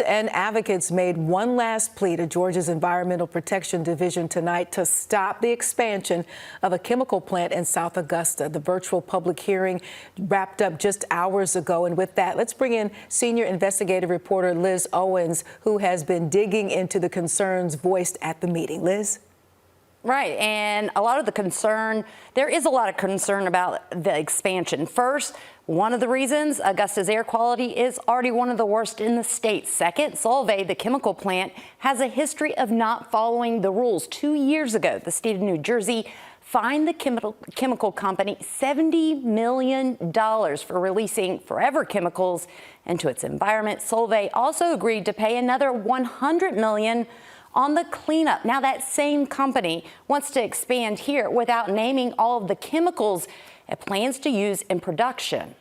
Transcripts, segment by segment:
And advocates made one last plea to Georgia's Environmental Protection Division tonight to stop the expansion of a chemical plant in South Augusta. The virtual public hearing wrapped up just hours ago. And with that, let's bring in senior investigative reporter Liz Owens, who has been digging into the concerns voiced at the meeting. Liz? Right, and there is a lot of concern about the expansion. First, one of the reasons Augusta's air quality is already one of the worst in the state. Second, Solvay, the chemical plant, has a history of not following the rules. 2 years ago, the state of New Jersey fined the chemical company $70 million for releasing forever chemicals into its environment. Solvay also agreed to pay another $100 million on the cleanup. Now, that same company wants to expand here without naming all of the chemicals it plans to use in production.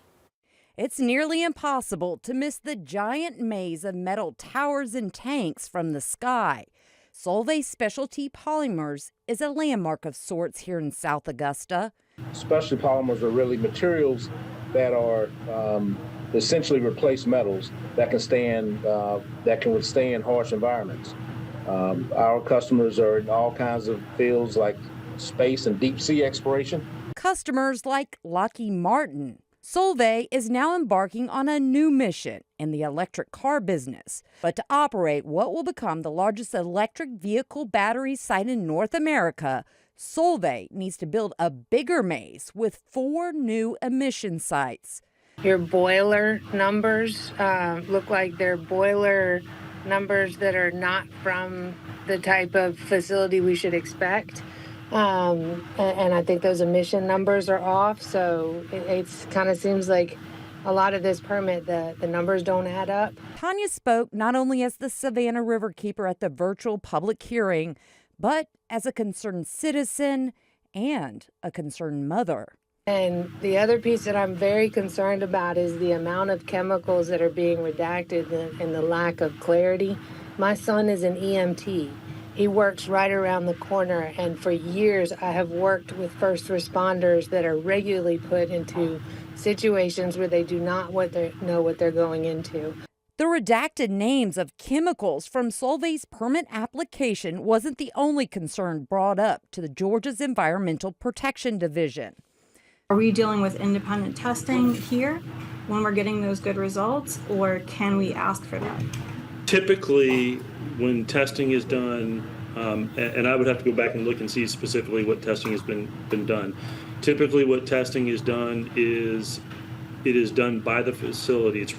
It's nearly impossible to miss the giant maze of metal towers and tanks from the sky. Solvay Specialty Polymers is a landmark of sorts here in South Augusta. Specialty polymers are really materials that are essentially replace metals that can withstand harsh environments. Our customers are in all kinds of fields like space and deep sea exploration. Customers like Lockheed Martin. Solvay is now embarking on a new mission in the electric car business. But to operate what will become the largest electric vehicle battery site in North America, Solvay needs to build a bigger maze with 4 new emission sites. Your boiler numbers look like they're boiler numbers that are not from the type of facility we should expect. And I think those emission numbers are off. So it kind of seems like a lot of this permit, the numbers don't add up. Tanya spoke not only as the Savannah Riverkeeper at the virtual public hearing, but as a concerned citizen and a concerned mother. And the other piece that I'm very concerned about is the amount of chemicals that are being redacted and the lack of clarity. My son is an EMT. He works right around the corner, and for years I have worked with first responders that are regularly put into situations where they do not know what they're going into. The redacted names of chemicals from Solvay's permit application wasn't the only concern brought up to the Georgia's Environmental Protection Division. Are we dealing with independent testing here when we're getting those good results, or can we ask for that? Typically, when testing is done, and I would have to go back and look and see specifically what testing has been done. Typically, what testing is done is it is done by the facility. It's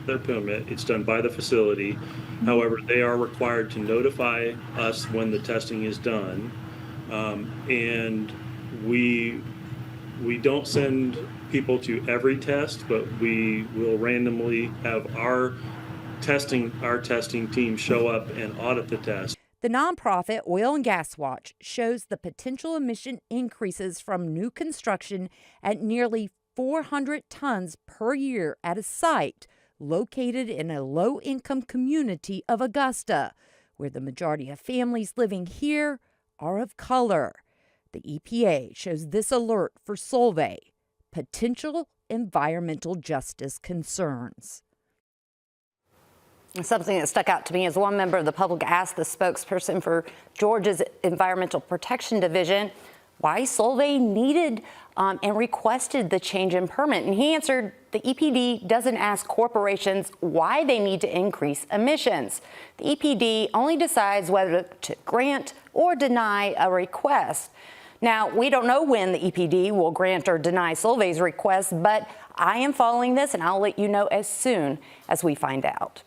their permit. It's done by the facility. However, they are required to notify us when the testing is done, and we don't send people to every test, but we will randomly have our testing team show up and audit the test. The nonprofit Oil and Gas Watch shows the potential emission increases from new construction at nearly 400 tons per year at a site located in a low-income community of Augusta, where the majority of families living here are of color. The EPA shows this alert for Solvay: potential environmental justice concerns. Something that stuck out to me is one member of the public asked the spokesperson for Georgia's Environmental Protection Division why Solvay needed and requested the change in permit. And he answered, the EPD doesn't ask corporations why they need to increase emissions. The EPD only decides whether to grant or deny a request. Now, we don't know when the EPD will grant or deny Solvay's request, but I am following this, and I'll let you know as soon as we find out.